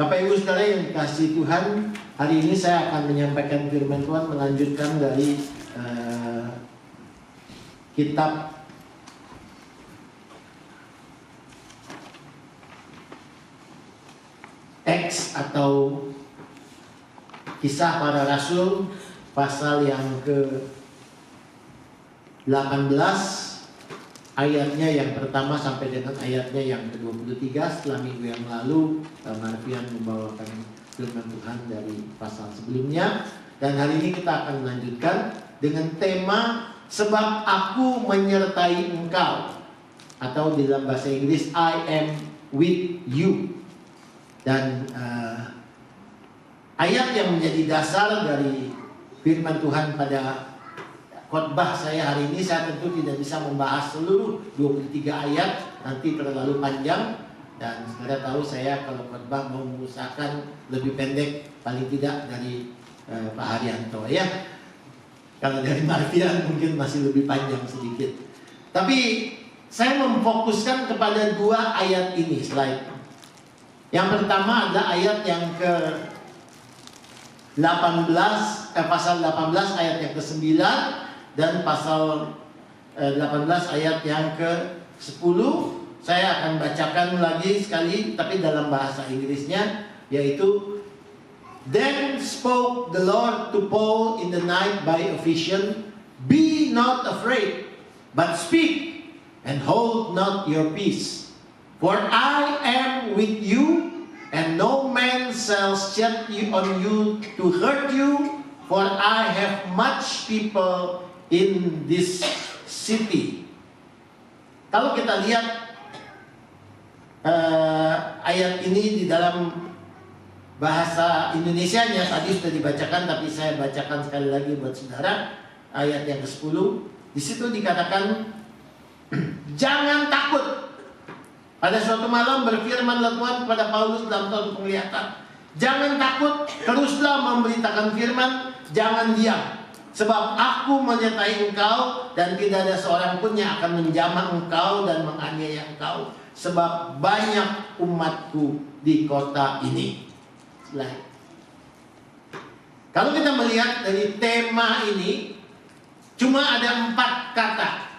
Bapak Ibu Saudara yang dikasihi Tuhan, hari ini saya akan menyampaikan firman Tuhan melanjutkan dari kitab Acts atau Kisah Para Rasul pasal yang ke-18, ayatnya yang pertama sampai dengan ayatnya yang ke-23. Setelah minggu yang lalu Marvian membawakan firman Tuhan dari pasal sebelumnya, dan hari ini kita akan melanjutkan dengan tema sebab aku menyertai engkau, atau di dalam bahasa Inggris I am with you. Dan ayat yang menjadi dasar dari firman Tuhan pada khotbah saya hari ini, saya tentu tidak bisa membahas seluruh 23 ayat, nanti terlalu panjang. Dan saudara tahu saya kalau khotbah mau mengusahakan lebih pendek, paling tidak dari Pak Haryanto ya. Kalau dari Marvian mungkin masih lebih panjang sedikit. Tapi saya memfokuskan kepada dua ayat ini, slide. Yang pertama adalah ayat yang ke-18, pasal 18 ayat yang ke-9, dan pasal 18 ayat yang ke-10. Saya akan bacakan lagi sekali, tapi dalam bahasa Inggrisnya, yaitu Then spoke the Lord to Paul in the night by a vision, Be not afraid, but speak, and hold not your peace. For I am with you, and no man shall set on you to hurt you, for I have much people in this city. Kalau kita lihat ayat ini di dalam bahasa Indonesianya tadi sudah dibacakan, tapi saya bacakan sekali lagi buat saudara. Ayat yang ke-10, di situ dikatakan, jangan takut. Pada suatu malam berfirmanlah Tuhan kepada Paulus dalam suatu penglihatan, jangan takut, teruslah memberitakan firman, jangan diam. Sebab aku menyertai engkau, dan tidak ada seorang pun yang akan menjamah engkau dan menganiaya engkau. Sebab banyak umatku di kota ini. Kalau kita melihat dari tema ini, cuma ada 4 kata.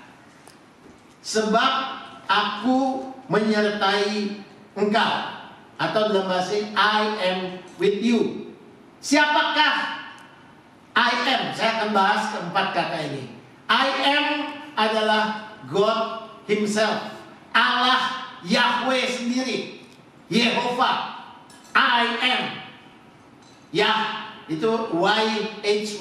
Sebab aku menyertai engkau, atau dalam bahasa I am with you. Siapakah I am? Saya akan bahas keempat kata ini. I am adalah God Himself, Allah Yahweh sendiri, Yehova. I am. Yah itu YHWH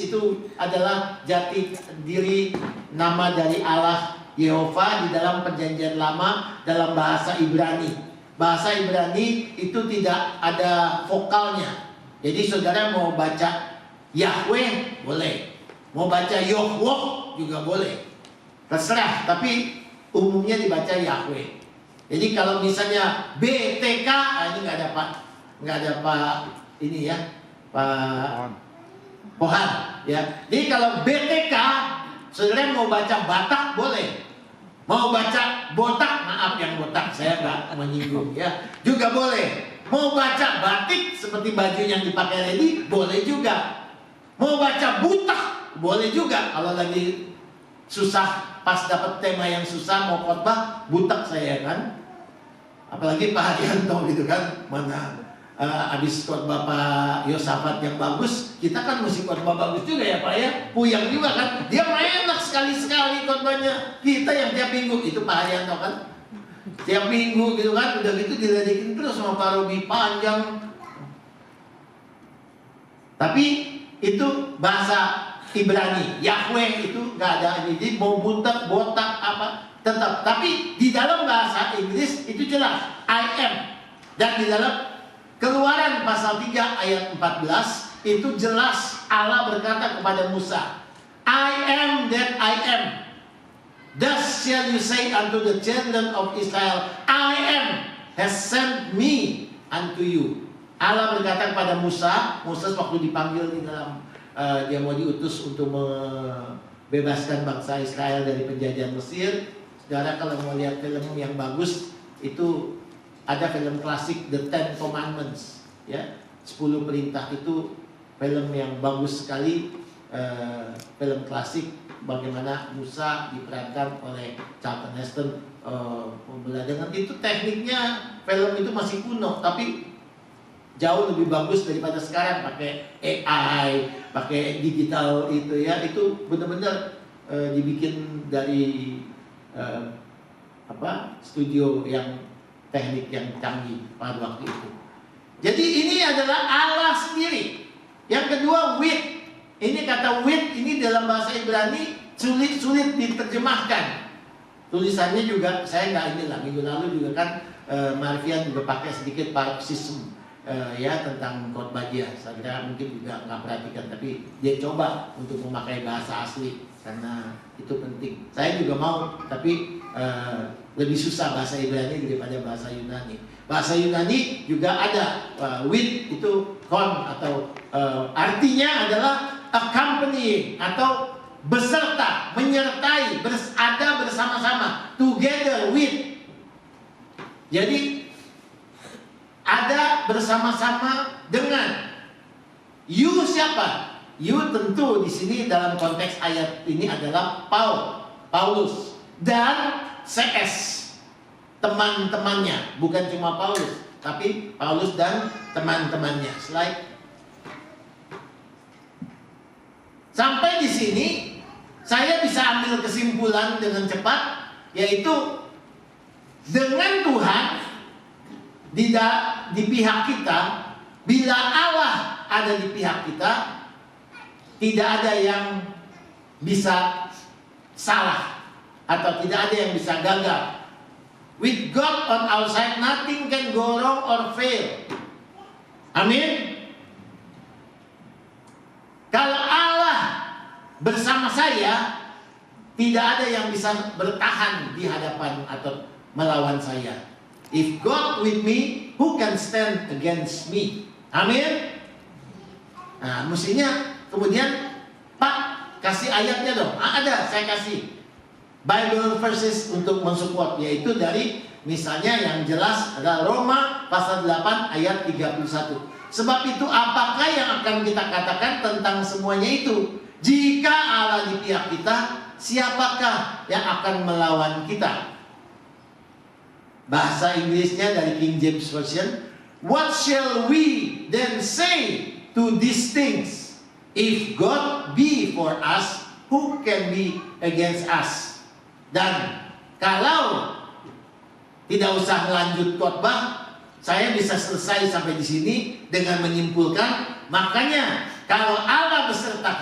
itu adalah jati diri nama dari Allah Yehova di dalam perjanjian lama dalam bahasa Ibrani. Bahasa Ibrani itu tidak ada vokalnya. Jadi saudara mau baca Yahweh boleh, mau baca Yohwoh juga boleh, terserah. Tapi umumnya dibaca Yahweh. Jadi kalau misalnya BTK, ini nggak ada Pak ini ya, Pak Pohan ya. Jadi kalau BTK, saudara mau baca Batak boleh, mau baca Botak, maaf yang Botak saya nggak menyinggung ya, juga boleh. Mau baca batik seperti baju yang dipakai Lady boleh juga. Mau baca butak boleh juga. Kalau lagi susah, pas dapat tema yang susah mau khotbah, butak saya kan. Apalagi Pak Haryanto gitu kan, mana habis khotbah Pak Yosafat yang bagus, kita kan mesti khotbah bagus juga ya Pak ya. Puyang juga kan, dia enak sekali-sekali khotbahnya. Kita yang tiap minggu, itu Pak Haryanto kan, tiap minggu gitu kan, udah gitu diledekin terus sama Pak Robi panjang. Tapi itu bahasa Ibrani, Yahweh itu nggak ada. Jadi mau butak, botak apa tetap. Tapi di dalam bahasa Inggris itu jelas I am. Dan di dalam Keluaran pasal 3 ayat 14 itu jelas Allah berkata kepada Musa, I am that I am. Thus shall you say unto the children of Israel, I am has sent me unto you. Allah berkata kepada Musa, Musa waktu dipanggil di dalam dia mau diutus untuk membebaskan bangsa Israel dari penjajahan Mesir. Saudara kalau mau lihat film yang bagus itu ada film klasik The Ten Commandments, ya, 10 perintah itu film yang bagus sekali, film klasik bagaimana Musa diperankan oleh Charlton Heston. Dengan itu tekniknya film itu masih kuno, tapi jauh lebih bagus daripada sekarang pakai AI, pakai digital itu ya. Itu benar-benar dibikin dari studio yang teknik yang canggih pada waktu itu. Jadi ini adalah Allah sendiri. Yang kedua, with. Ini kata with ini dalam bahasa Ibrani sulit diterjemahkan. Tulisannya juga saya nggak minggu lalu juga kan Marvian juga pakai sedikit paroxysm ya tentang khotbah dia. Saya kira mungkin juga nggak perhatikan, tapi dia coba untuk memakai bahasa asli karena itu penting. Saya juga mau, tapi lebih susah bahasa Ibrani daripada bahasa Yunani. Bahasa Yunani juga ada with itu kon atau artinya adalah accompanying atau beserta, menyertai, ada bersama-sama, together with. Jadi ada bersama-sama dengan. You siapa? You tentu di sini dalam konteks ayat ini adalah Paulus dan CS, teman-temannya, bukan cuma Paulus, tapi Paulus dan teman-temannya. Slide. Sampai di sini saya bisa ambil kesimpulan dengan cepat, yaitu dengan Tuhan di pihak kita, bila Allah ada di pihak kita, tidak ada yang bisa salah atau tidak ada yang bisa gagal. With God on our side, nothing can go wrong or fail. Amin. Kalau Allah bersama saya, tidak ada yang bisa bertahan di hadapan atau melawan saya. If God with me, who can stand against me? Amin. Nah, mestinya kemudian Pak kasih ayatnya dong. Ada, saya kasih Bible verses untuk mensupport, yaitu dari misalnya yang jelas adalah Roma pasal 8 ayat 31. Sebab itu apakah yang akan kita katakan tentang semuanya itu? Jika Allah di pihak kita, siapakah yang akan melawan kita? Bahasa Inggrisnya dari King James Version, what shall we then say to these things? If God be for us, who can be against us? Dan kalau tidak usah melanjut khotbah, saya bisa selesai sampai di sini dengan menyimpulkan, makanya kalau Allah beserta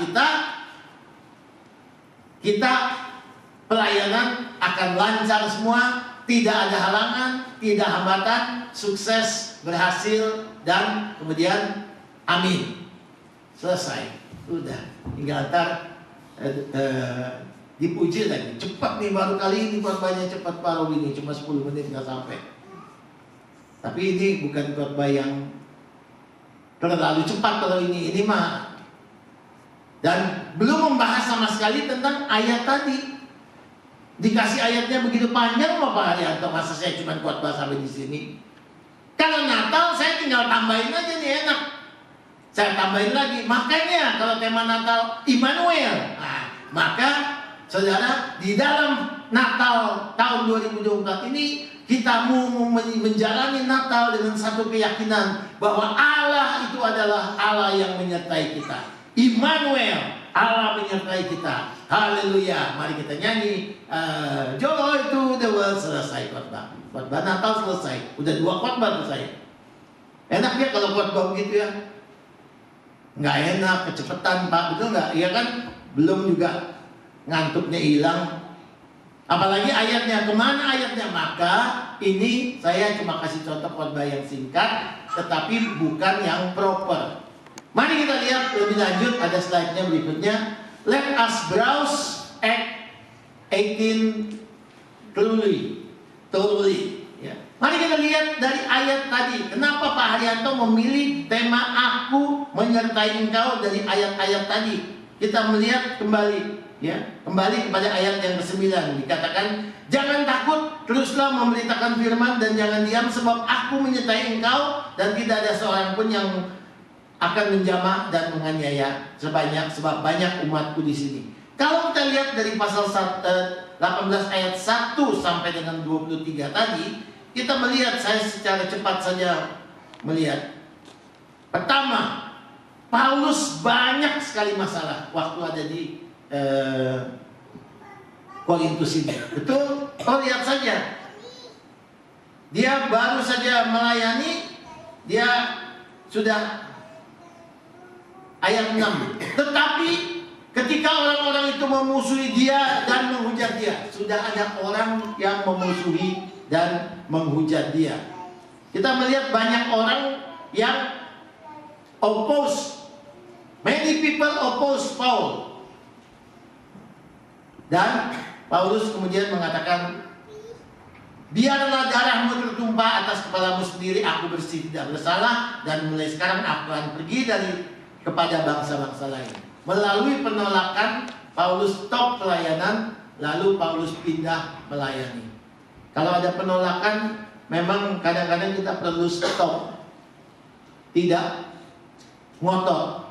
kita pelayanan akan lancar semua, tidak ada halangan, tidak hambatan, sukses, berhasil, dan kemudian amin. Selesai, udah. Tinggal ntar dipuji lagi. Cepat nih, baru kali ini khotbahnya cepat Pak ini, cuma 10 menit nggak sampai. Tapi ini bukan khotbah yang terlalu cepat kalau ini mah. Dan belum membahas sama sekali tentang ayat tadi. Dikasih ayatnya begitu panjang loh Pak Haryanto, masa saya cuma khotbah sampai di sini. Kalau Natal saya tinggal tambahin aja nih, enak. Saya tambahin lagi. Makanya kalau tema Natal Immanuel, nah, maka saudara di dalam Natal tahun 2024 ini kita mau menjalani Natal dengan satu keyakinan bahwa Allah itu adalah Allah yang menyertai kita. Immanuel, Allah menyertai kita. Haleluya. Mari kita nyanyi Joy to the world. Selesai khotbah. Khotbah Natal selesai. Udah 2 khotbah tuh saya. Enak ya kalau khotbah begitu ya? Nggak enak, kecepatan Pak, betul nggak? Iya kan? Belum juga ngantuknya hilang. Apalagi ayatnya, kemana ayatnya? Maka ini saya cuma kasih contoh khotbah yang singkat, tetapi bukan yang proper. Mari kita lihat lebih lanjut, ada slide-nya berikutnya. Let us browse Act 18 thoroughly. Ya. Mari kita lihat dari ayat tadi. Kenapa Pak Haryanto memilih tema aku menyertai engkau dari ayat-ayat tadi? Kita melihat kembali. Ya, kembali kepada ayat yang ke-9 dikatakan, jangan takut, teruslah memberitakan firman dan jangan diam, sebab aku menyertai engkau dan tidak ada seorang pun yang akan menjamah dan menganiaya sebab banyak umatku di sini. Kalau kita lihat dari pasal 18 ayat 1 sampai dengan 23 tadi, kita melihat, saya secara cepat saja melihat. Pertama, Paulus banyak sekali masalah waktu ada di Korintus ini. Betul? Oh, lihat saja. Dia baru saja melayani, dia sudah ayat 6. Tetapi ketika orang-orang itu memusuhi dia dan menghujat dia, sudah ada orang yang memusuhi dan menghujat dia. Kita melihat banyak orang yang oppose. Many people oppose Paul. Dan Paulus kemudian mengatakan, biarlah darahmu tertumpah atas kepalamu sendiri, aku bersih tidak bersalah, dan mulai sekarang aku akan pergi kepada bangsa-bangsa lain. Melalui penolakan, Paulus stop pelayanan, lalu Paulus pindah melayani. Kalau ada penolakan, memang kadang-kadang kita perlu stop, tidak ngotot,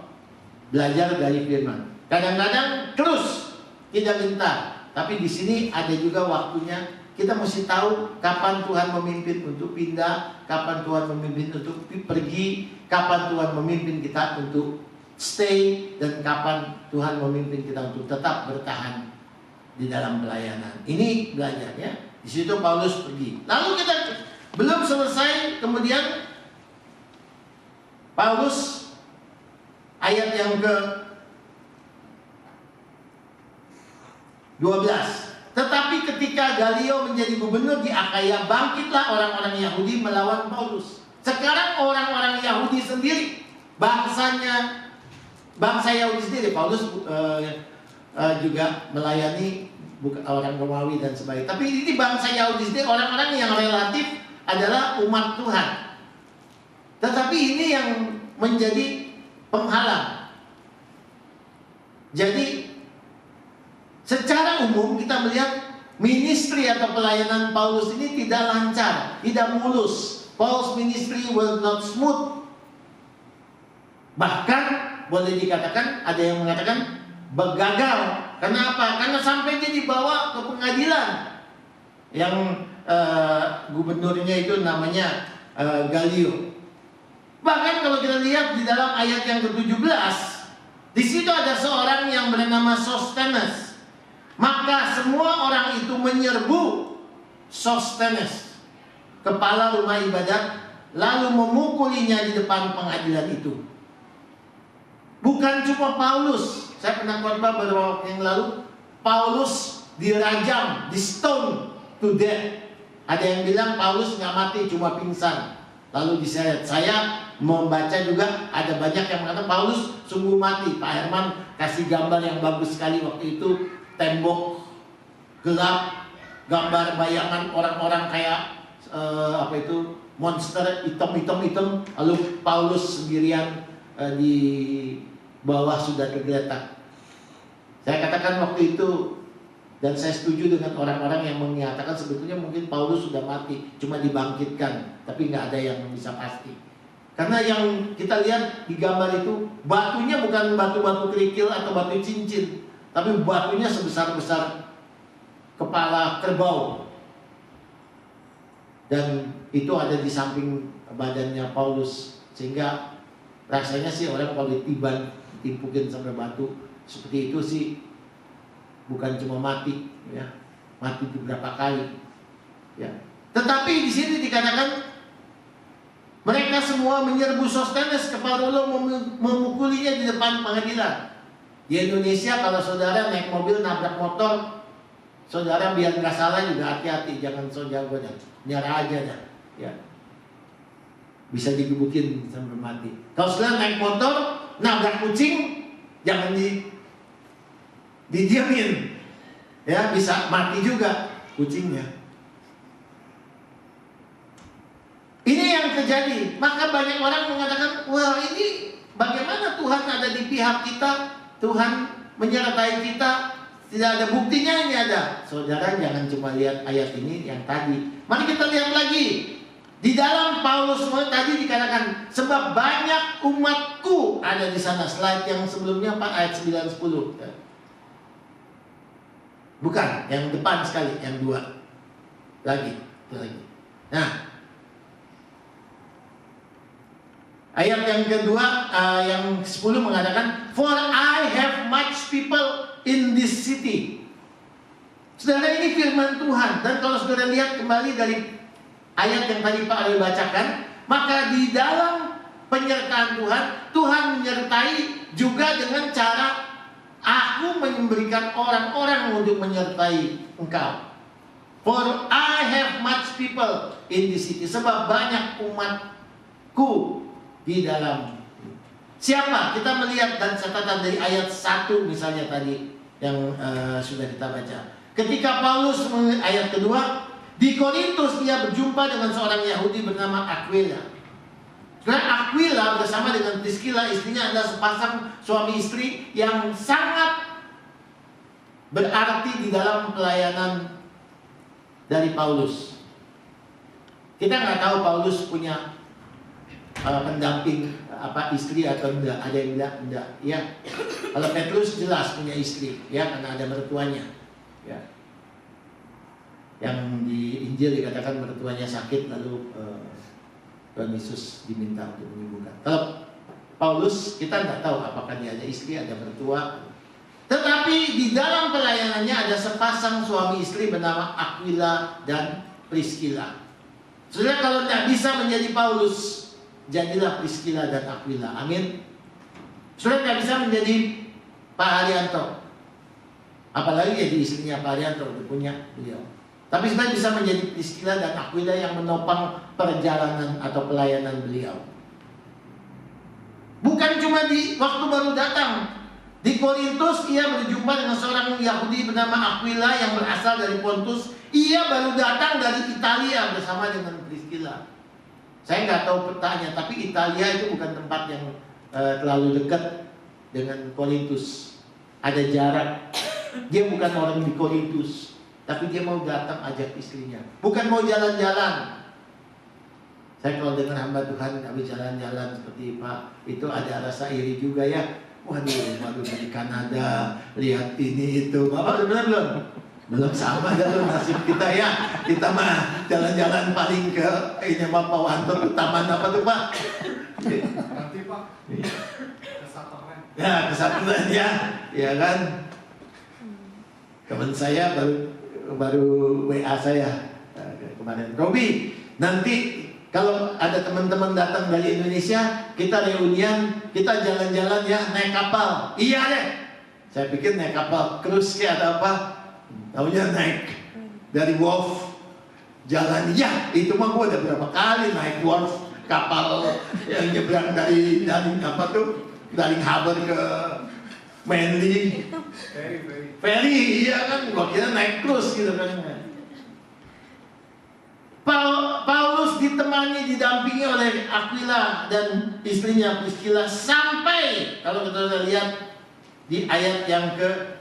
belajar dari firman. Kadang-kadang terus tidak minta, tapi di sini ada juga waktunya. Kita mesti tahu kapan Tuhan memimpin untuk pindah, kapan Tuhan memimpin untuk pergi, kapan Tuhan memimpin kita untuk stay, dan kapan Tuhan memimpin kita untuk tetap bertahan di dalam pelayanan. Ini belajarnya. Di situ Paulus pergi. Lalu kita belum selesai, kemudian Paulus ayat yang ke 12. Tetapi ketika Galio menjadi gubernur di Akaya, bangkitlah orang-orang Yahudi melawan Paulus. Sekarang orang-orang Yahudi sendiri, bangsa Yahudi sendiri. Paulus juga melayani orang Romawi dan sebagainya. Tapi ini bangsa Yahudi sendiri, orang-orang yang relatif adalah umat Tuhan. Tetapi ini yang menjadi penghalang. Jadi secara umum kita melihat ministry atau pelayanan Paulus ini tidak lancar, tidak mulus. Paul's ministry was not smooth. Bahkan boleh dikatakan, ada yang mengatakan gagal. Kenapa? Karena sampai dia dibawa ke pengadilan. Yang gubernurnya itu namanya Galio. Bahkan kalau kita lihat di dalam ayat yang ke-17, di situ ada seorang yang bernama Sostenes. Maka semua orang itu menyerbu Sostenes, kepala rumah ibadat, lalu memukulinya di depan pengadilan itu. Bukan cuma Paulus. Saya pernah khotbah beberapa waktu yang lalu, Paulus dirajam, di stone to death. Ada yang bilang Paulus nggak mati, cuma pingsan, lalu diseret. Saya membaca juga ada banyak yang mengatakan Paulus sungguh mati. Pak Herman kasih gambar yang bagus sekali waktu itu. Tembok gelap, gambar bayangan orang-orang kayak monster hitam, lalu Paulus sendirian di bawah sudah tergeletak. Saya katakan waktu itu, dan saya setuju dengan orang-orang yang menyatakan sebetulnya mungkin Paulus sudah mati, cuma dibangkitkan, tapi nggak ada yang bisa pasti. Karena yang kita lihat di gambar itu, batunya bukan batu-batu kerikil atau batu cincin, tapi batunya sebesar-besar kepala kerbau. Dan itu ada di samping badannya Paulus. Sehingga rasanya sih orang kalau ditimpukin sampai batu seperti itu sih bukan cuma mati, ya, mati beberapa kali. Ya. Tetapi di sini dikatakan mereka semua menyerbu Sostenes, kepala memukulinya di depan pengadilan. Di Indonesia kalau saudara naik mobil nabrak motor, saudara biar nggak salah juga hati-hati, jangan so jago dah, nyerah aja dah, ya. Bisa digebukin sampai mati. Kalau saudara naik motor nabrak kucing, jangan didiamin, ya, bisa mati juga kucingnya. Ini yang terjadi. Maka banyak orang mengatakan, wah ini bagaimana Tuhan ada di pihak kita, Tuhan menyertai kita, Tidak ada buktinya, ini ada. Saudara jangan cuma lihat ayat ini yang tadi. Mari kita lihat lagi. Di dalam Paulus tadi dikatakan, sebab banyak umatku ada di sana. Slide yang sebelumnya Pak, ayat 9-10. Bukan, yang depan sekali, yang 2. Lagi. Nah, ayat yang kedua, yang 10 mengatakan, for I have much people in this city. Saudara, ini firman Tuhan. Dan kalau saudara lihat kembali dari ayat yang tadi Pak Ari bacakan, maka di dalam penyertaan Tuhan, Tuhan menyertai juga dengan cara aku memberikan orang-orang untuk menyertai engkau. For I have much people in this city. Sebab banyak umatku di dalam. Siapa? Kita melihat dan catatan dari ayat 1 misalnya tadi yang sudah kita baca. Ketika Paulus ayat kedua, di Korintus dia berjumpa dengan seorang Yahudi bernama Aquila. Karena Aquila bersama dengan Priscilla, istrinya adalah sepasang suami istri yang sangat berarti di dalam pelayanan dari Paulus. Kita nggak tahu Paulus punya pendamping istri atau enggak. Ada yang bilang enggak. Ya, kalau Petrus jelas punya istri, ya, karena ada mertuanya. Ya. Yang di Injil dikatakan mertuanya sakit, lalu Tuhan Yesus diminta untuk menyembuhkan. Kalau Paulus kita nggak tahu apakah dia ada istri, ada mertua. Tetapi di dalam pelayanannya ada sepasang suami istri bernama Aquila dan Priscilla. Saudara, kalau tidak bisa menjadi Paulus, jadilah Priscilla dan Aquila. Amin. Saudara, tidak bisa menjadi Pak Haryanto, apalagi jadi istrinya Pak Haryanto, punya beliau. Tapi sebenarnya bisa menjadi Priscilla dan Aquila yang menopang perjalanan atau pelayanan beliau. Bukan cuma di waktu baru datang. Di Korintus ia berjumpa dengan seorang Yahudi bernama Aquila yang berasal dari Pontus. Ia baru datang dari Italia bersama dengan Priscilla. Saya nggak tahu petanya, tapi Italia itu bukan tempat yang terlalu dekat dengan Korintus. Ada jarak. Dia bukan orang di Korintus, tapi dia mau datang ajak istrinya. Bukan mau jalan-jalan. Saya kalau dengan hamba Tuhan kami jalan-jalan seperti Pak, itu ada rasa iri juga ya. Waduh, baru dari Kanada, lihat ini itu. Bapak benar belum? Belum sama dalam nasib kita ya. Kita mah jalan-jalan paling ke ini Pak Wanto ke taman apa tuh Pak? Nanti Pak. Kesatuan. Ya, kesatuan ya. Ya kan? Teman saya baru WA saya kemarin, Robi, nanti kalau ada teman-teman datang dari Indonesia, kita reunian, kita jalan-jalan ya, naik kapal. Iya deh. Saya pikir naik kapal cruise kayak ada apa? Taunya naik dari wharf jalan. Ya, itu mah gua udah berapa kali naik wharf kapal yang nyebrang dari apa tuh? Dari Harbor ke Manly. Ferry, iya kan? Gua kira naik cruise gitu kan. Paulus ditemani, didampingi oleh Aquila dan istrinya Priscilla sampai, kalau kita lihat di ayat yang ke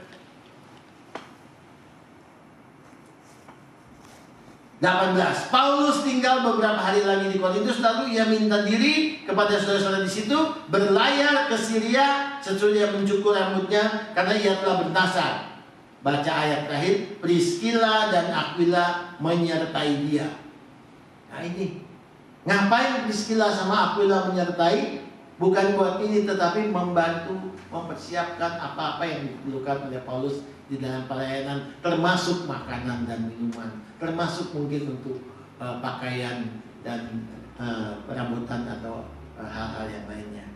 18. Paulus tinggal beberapa hari lagi di Korintus, lalu ia minta diri kepada saudara-saudara di situ berlayar ke Syria sesudah ia mencukur rambutnya karena ia telah bernasar. Baca ayat terakhir, Priscilla dan Aquila menyertai dia. Nah ini, ngapain Priscilla sama Aquila menyertai? Bukan buat ini, tetapi membantu mempersiapkan apa-apa yang diperlukan oleh Paulus di dalam pelayanan, termasuk makanan dan minuman, termasuk mungkin untuk pakaian dan perabotan atau hal-hal yang lainnya.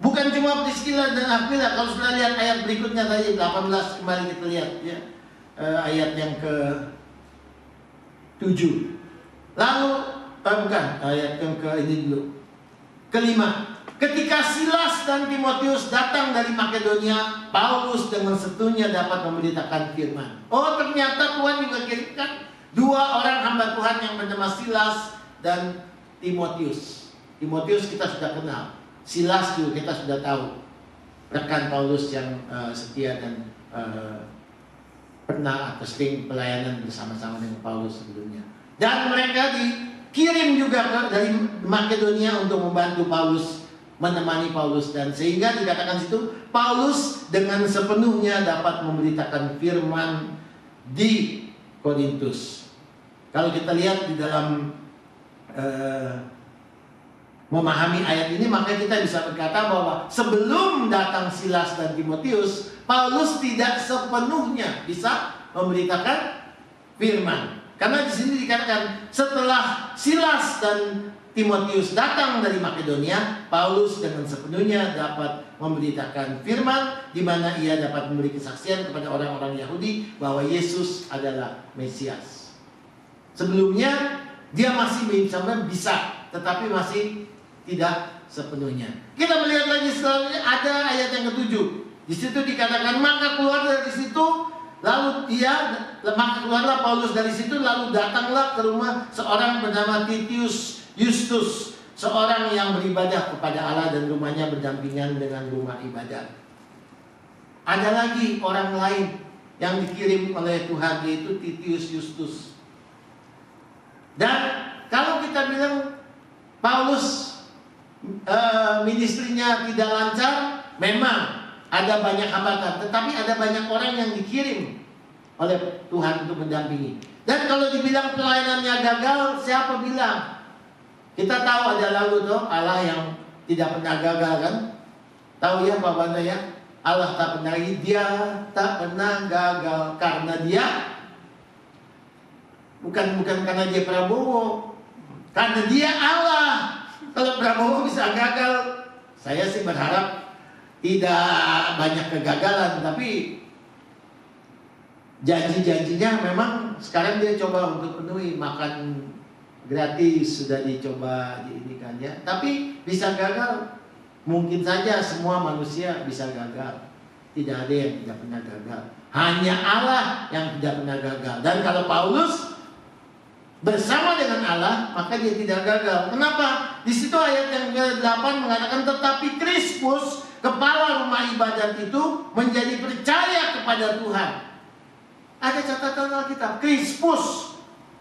Bukan cuma Priscilla dan Aquila. Kalau sudah lihat ayat berikutnya tadi 18, kembali kita lihat ya, ayat yang ke 7. Lalu bukan, ayat yang ke ini dulu. Kelima, ketika Silas dan Timotius datang dari Makedonia, Paulus dengan setunya dapat memberitakan firman. Oh, ternyata Tuhan juga kirimkan 2 orang hamba Tuhan yang bernama Silas dan Timotius. Timotius kita sudah kenal. Silas juga kita sudah tahu. Rekan Paulus yang setia dan pernah atau sering pelayanan bersama-sama dengan Paulus sebelumnya. Dan mereka dikirim juga dari Makedonia untuk membantu Paulus, menemani Paulus, dan sehingga dikatakan situ Paulus dengan sepenuhnya dapat memberitakan firman di Korintus. Kalau kita lihat di dalam memahami ayat ini, maka kita bisa berkata bahwa sebelum datang Silas dan Timotius, Paulus tidak sepenuhnya bisa memberitakan firman. Karena di sini dikatakan setelah Silas dan Timotius datang dari Makedonia, Paulus dengan sepenuhnya dapat memberitakan firman, di mana ia dapat memberi kesaksian kepada orang-orang Yahudi bahwa Yesus adalah Mesias. Sebelumnya dia masih bisa, tetapi masih tidak sepenuhnya. Kita melihat lagi selanjutnya ada ayat yang ke-7. Di situ dikatakan maka keluar dari situ, maka keluarlah Paulus dari situ, lalu datanglah ke rumah seorang bernama Titius Justus, seorang yang beribadah kepada Allah dan rumahnya berdampingan dengan rumah ibadat. Ada lagi orang lain yang dikirim oleh Tuhan, yaitu Titius Justus. Dan kalau kita bilang Paulus ministrinya tidak lancar, memang ada banyak hambatan, tetapi ada banyak orang yang dikirim oleh Tuhan untuk mendampingi. Dan kalau dibilang pelayanannya gagal, siapa bilang? Kita tahu ada lagu tuh, Allah yang tidak pernah gagal kan? Tahu ya Pak Banda ya? Allah tak pernah, dia tak pernah gagal karena dia bukan karena dia Prabowo, karena dia Allah. Kalau Prabowo bisa gagal, saya sih berharap tidak banyak kegagalan, tapi janji-janjinya memang sekarang dia coba untuk penuhi. Makan gratis sudah dicoba diinikan ya, tapi bisa gagal. Mungkin saja semua manusia bisa gagal. Tidak ada yang tidak pernah gagal. Hanya Allah yang tidak pernah gagal. Dan kalau Paulus bersama dengan Allah, maka dia tidak gagal. Kenapa? Di situ ayat yang ke-8 mengatakan tetapi Krispus, kepala rumah ibadat itu menjadi percaya kepada Tuhan. Ada catatan Alkitab, Krispus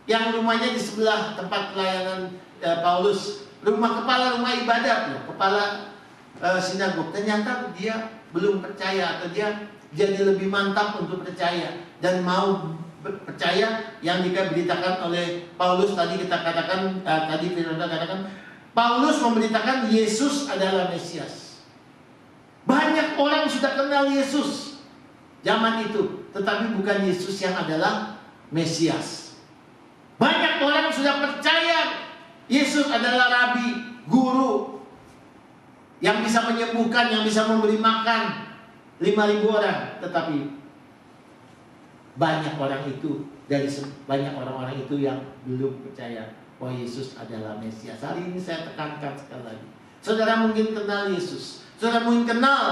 yang rumahnya di sebelah tempat pelayanan Paulus, kepala rumah ibadat loh, kepala sinagog. Ternyata dia belum percaya, atau dia jadi lebih mantap untuk percaya dan mau percaya yang diberitakan oleh Paulus. Tadi kita katakan, tadi Firman katakan, Paulus memberitakan Yesus adalah Mesias. Banyak orang sudah kenal Yesus zaman itu, tetapi bukan Yesus yang adalah Mesias. Banyak orang sudah percaya Yesus adalah Rabi, Guru, yang bisa menyembuhkan, yang bisa memberi makan 5.000 orang, tetapi banyak orang itu, dari banyak orang-orang itu yang belum percaya bahwa Yesus adalah Mesias. Hari ini saya tekankan sekali lagi. Saudara mungkin kenal Yesus. Saudara mungkin kenal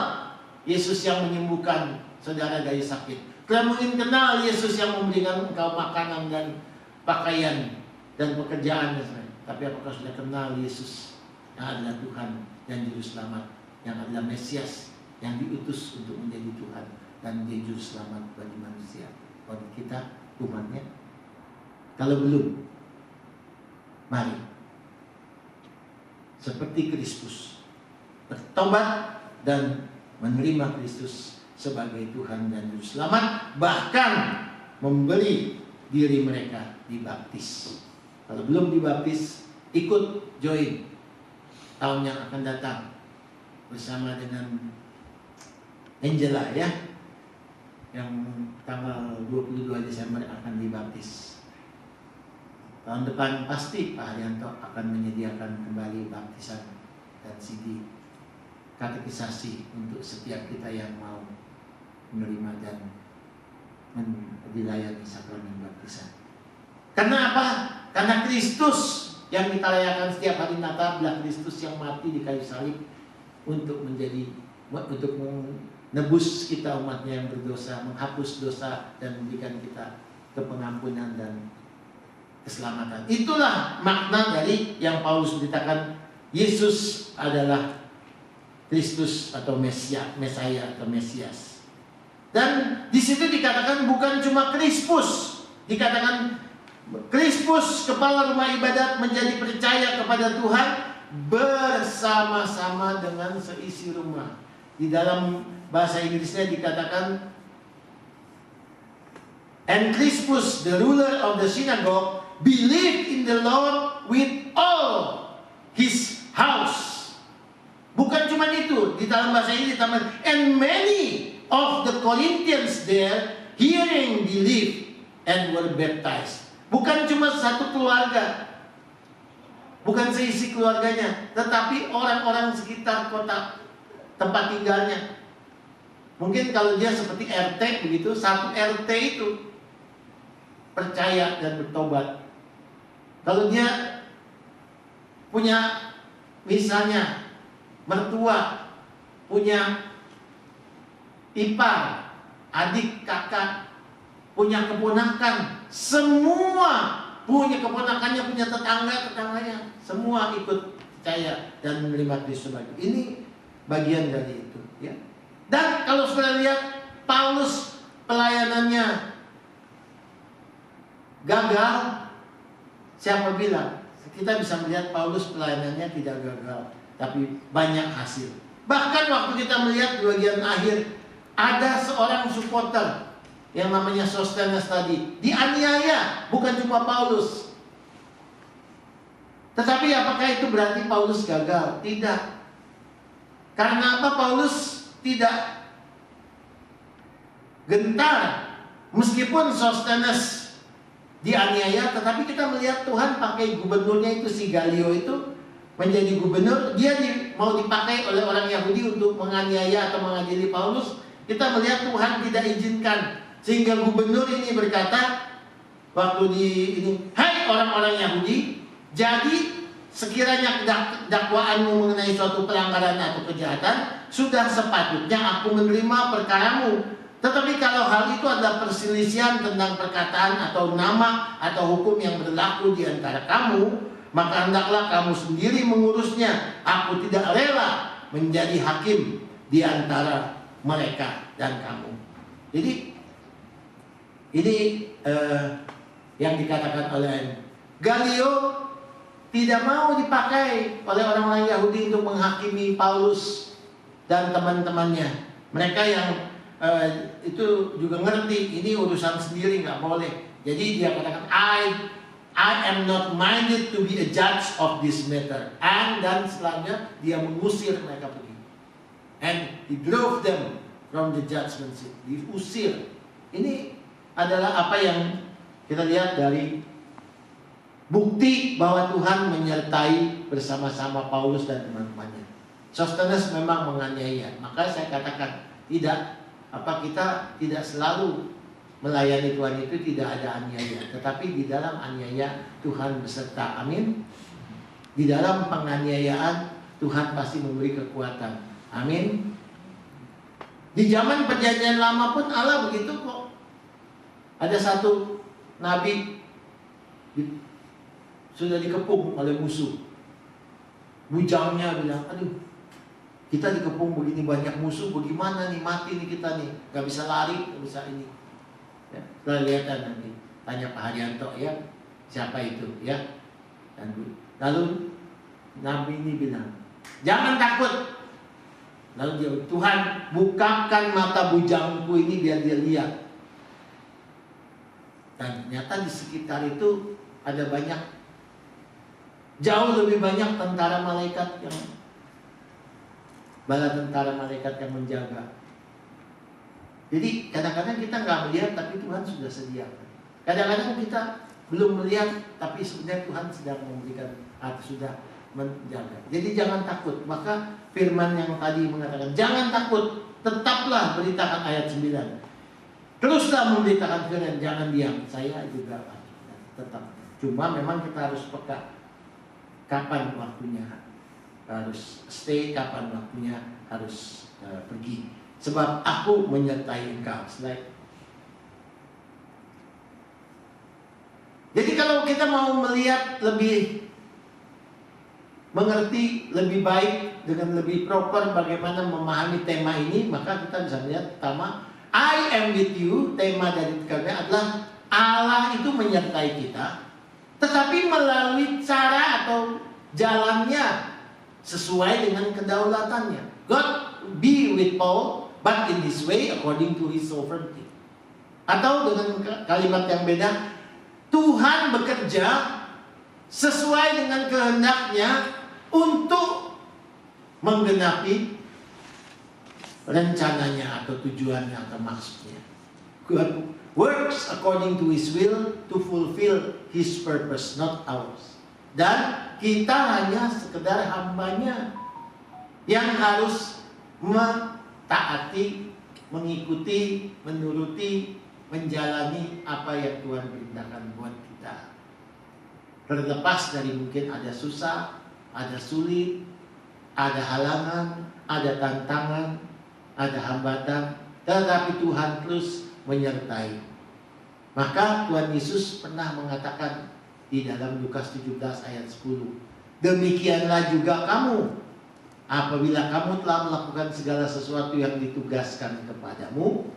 Yesus yang menyembuhkan saudara dari sakit. Saudara mungkin kenal Yesus yang memberikan engkau makanan dan pakaian dan pekerjaan. Tapi apakah sudah kenal Yesus yang adalah Tuhan dan Juru Selamat, yang adalah Mesias, yang diutus untuk menjadi Tuhan dan menjadi Juru Selamat bagi manusia, bagi kita umatnya? Kalau belum, mari seperti Kristus bertobat dan menerima Kristus sebagai Tuhan dan Juru Selamat, bahkan memberi diri mereka dibaptis. Kalau belum dibaptis, ikut join tahun yang akan datang bersama dengan Angela ya, yang tanggal 22 Desember akan dibaptis. Tahun depan pasti Pak Haryanto akan menyediakan kembali baptisan dan CD katekisasi untuk setiap kita yang mau menerima dan dilayani sakramen baptisan. Karena apa? Karena Kristus yang kita rayakan setiap hari Natal adalah Kristus yang mati di kayu salib untuk menebus kita umatnya yang berdosa, menghapus dosa dan memberikan kita kepengampunan dan keselamatan. Itulah makna dari yang Paulus beritakan Yesus adalah Kristus atau Mesaya atau Mesias. Dan di situ dikatakan bukan cuma Krispus, dikatakan Krispus kepala rumah ibadat menjadi percaya kepada Tuhan bersama-sama dengan seisi rumah. Di dalam bahasa Inggrisnya dikatakan, and Crispus, the ruler of the synagogue, believed in the Lord with all his house. Bukan cuma itu, di dalam bahasa ini ditambah, and many of the Corinthians there hearing believed and were baptized. Bukan cuma satu keluarga, bukan seisi keluarganya, tetapi orang-orang sekitar kota tempat tinggalnya. Mungkin kalau dia seperti RT begitu, satu RT itu percaya dan bertobat. Kalau dia punya misalnya mertua, punya ipar, adik, kakak, punya keponakan, semua punya keponakannya, punya tetangganya, semua ikut percaya dan menerima Kristus sebagai. Ini bagian dari itu, ya. Dan kalau saudara lihat Paulus pelayanannya gagal, siapa bilang? Kita bisa melihat Paulus pelayanannya tidak gagal, tapi banyak hasil. Bahkan waktu kita melihat di bagian akhir, ada seorang supporter yang namanya Sostenes tadi dianiaya, bukan cuma Paulus. Tetapi apakah itu berarti Paulus gagal? Tidak. Karena apa? Paulus tidak gentar meskipun Sostenes dianiaya, tetapi kita melihat Tuhan pakai gubernurnya itu, si Galio itu menjadi gubernur. Dia mau dipakai oleh orang Yahudi untuk menganiaya atau mengadili Paulus. Kita melihat Tuhan tidak izinkan, sehingga gubernur ini berkata waktu hai orang-orang Yahudi, jadi sekiranya dakwaanmu mengenai suatu pelanggaran atau kejahatan, sudah sepatutnya aku menerima perkaramu. Tetapi kalau hal itu adalah perselisihan tentang perkataan atau nama atau hukum yang berlaku di antara kamu, maka hendaklah kamu sendiri mengurusnya. Aku tidak rela menjadi hakim di antara mereka dan kamu. Jadi ini yang dikatakan oleh Galio, tidak mau dipakai oleh orang-orang Yahudi untuk menghakimi Paulus dan teman-temannya. Mereka yang itu juga ngerti ini urusan sendiri, nggak boleh. Jadi dia katakan, I am not minded to be a judge of this matter. Dan selanjutnya dia mengusir mereka pergi. And he drove them from the judgment seat. Diusir. Ini adalah apa yang kita lihat dari bukti bahwa Tuhan menyertai bersama-sama Paulus dan teman-temannya. Sostenes memang menganiaya. Maka saya katakan kita tidak selalu melayani Tuhan itu tidak ada aniaya, tetapi di dalam aniaya Tuhan beserta. Amin. Di dalam penganiayaan Tuhan pasti memberi kekuatan. Amin. Di zaman perjanjian lama pun Allah begitu kok. Ada satu nabi sudah dikepung oleh musuh. Bujangnya bilang, aduh, kita dikepung begini banyak musuh, bagaimana nih, mati nih kita nih, gak bisa lari, gak bisa ini. Ya, kita lihat nanti, tanya Pak Haryanto ya, siapa itu ya. Dan lalu Nabi ini bilang, jangan takut. Lalu dia, Tuhan bukakan mata bujangku ini biar dia lihat. Dan ternyata di sekitar itu ada banyak, jauh lebih banyak tentara malaikat yang bala tentara malaikat yang menjaga. Jadi kadang-kadang kita nggak melihat, tapi Tuhan sudah sediakan. Kadang-kadang kita belum melihat, tapi sebenarnya Tuhan sedang memberikan atau sudah menjaga. Jadi jangan takut. Maka firman yang tadi mengatakan jangan takut, tetaplah beritakan ayat 9. Teruslah memberitakan firman, jangan diam. Saya juga tetap. Cuma memang kita harus peka. Kapan waktunya harus stay, kapan waktunya harus pergi. Sebab aku menyertai engkau. Jadi kalau kita mau melihat lebih mengerti lebih baik dengan lebih proper bagaimana memahami tema ini, maka kita bisa melihat pertama I am with you, tema dari kami adalah Allah itu menyertai kita, tetapi melalui cara atau jalannya sesuai dengan kedaulatannya. God be with Paul, but in this way according to his sovereignty. Atau dengan kalimat yang beda, Tuhan bekerja sesuai dengan kehendaknya untuk menggenapi rencananya atau tujuannya atau maksudnya. God works according to his will to fulfill his purpose, not ours. Dan kita hanya sekedar hambanya yang harus mentaati, mengikuti, menuruti, menjalani apa yang Tuhan perintahkan buat kita. Terlepas dari mungkin ada susah, ada sulit, ada halangan, ada tantangan, ada hambatan, tetapi Tuhan terus menyertai. Maka Tuhan Yesus pernah mengatakan di dalam Lukas 17 ayat 10, demikianlah juga kamu, apabila kamu telah melakukan segala sesuatu yang ditugaskan kepadamu,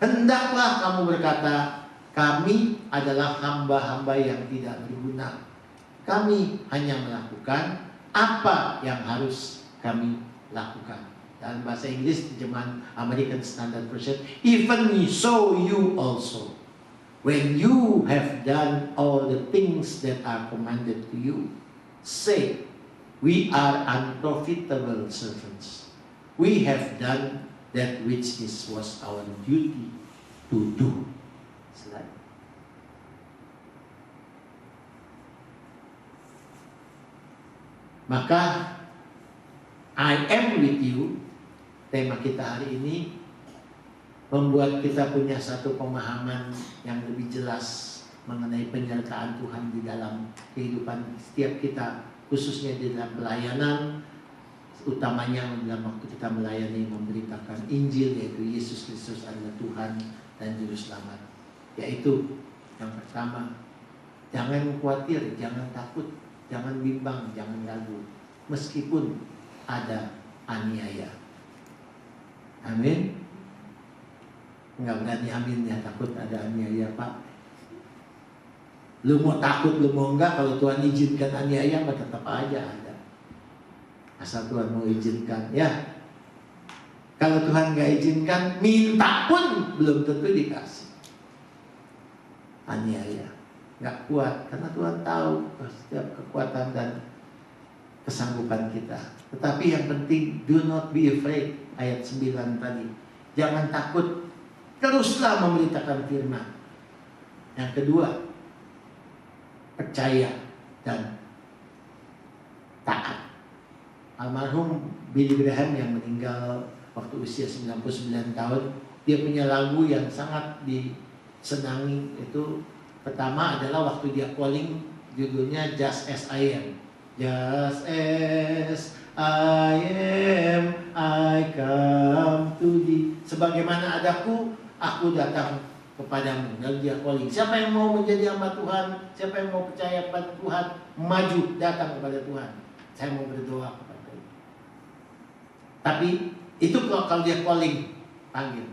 hendaklah kamu berkata, kami adalah hamba-hamba yang tidak berguna. Kami hanya melakukan apa yang harus kami lakukan. Dalam bahasa Inggris terjemahan American Standard Version, even so you also, when you have done all the things that are commanded to you, say, we are unprofitable servants. We have done that which was our duty to do. Slide. Maka I am with you, tema kita hari ini membuat kita punya satu pemahaman yang lebih jelas mengenai penyertaan Tuhan di dalam kehidupan setiap kita, khususnya di dalam pelayanan, utamanya dalam waktu kita melayani memberitakan Injil, yaitu Yesus Kristus adalah Tuhan dan Juru Selamat. Yaitu yang pertama, jangan khawatir, jangan takut, jangan bimbang, jangan ragu, meskipun ada aniaya. Amin. Enggak berani amin ya, takut ada aniaya Pak. Lu mau takut, lu mau enggak, kalau Tuhan izinkan aniaya maka tetap aja ada. Asal Tuhan mau izinkan ya. Kalau Tuhan gak izinkan, minta pun belum tentu dikasih. Aniaya, gak kuat, karena Tuhan tahu setiap kekuatan dan kesanggupan kita. Tetapi yang penting, do not be afraid, ayat 9 tadi. Jangan takut, teruslah memberitakan firman. Yang kedua, percaya dan taat. Almarhum Billy Graham yang meninggal waktu usia 99 tahun, dia punya lagu yang sangat disenangi. Itu pertama adalah waktu dia calling, judulnya Just As I Am. Just as I am, I come to thee. Sebagaimana adaku, aku datang kepadamu. Lalu dia calling. Siapa yang mau menjadi hamba Tuhan? Siapa yang mau percaya kepada Tuhan? Maju, datang kepada Tuhan. Saya mau berdoa kepada Tuhan. Tapi itu kalau dia calling, panggil.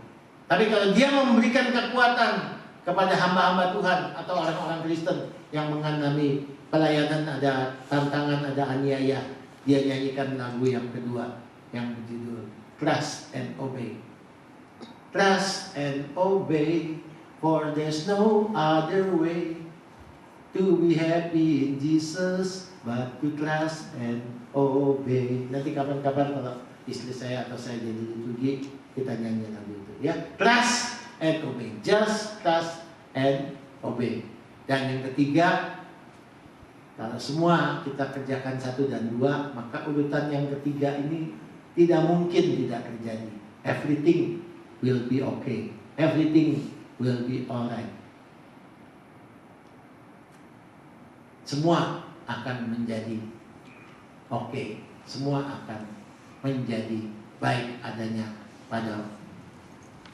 Tapi kalau dia memberikan kekuatan kepada hamba-hamba Tuhan atau orang-orang Kristen yang mengalami pelayanan, ada tantangan, ada aniaya, dia nyanyikan lagu yang kedua yang berjudul Trust and Obey. Trust and obey, for there's no other way to be happy in Jesus but to trust and obey. Nanti kapan-kapan kalau istri saya atau saya jadi liturgi, kita nyanyi lagu itu ya. Trust and obey, just trust and obey. Dan yang ketiga, kalau semua kita kerjakan 1 dan 2, maka urutan yang ketiga ini tidak mungkin tidak terjadi. Everything will be okay. Everything will be alright. Semua akan menjadi oke. Semua akan menjadi baik adanya pada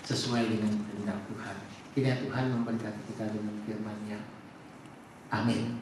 sesuai dengan kehendak Tuhan. Kiranya Tuhan memberkati kita dengan firman-Nya. Amin.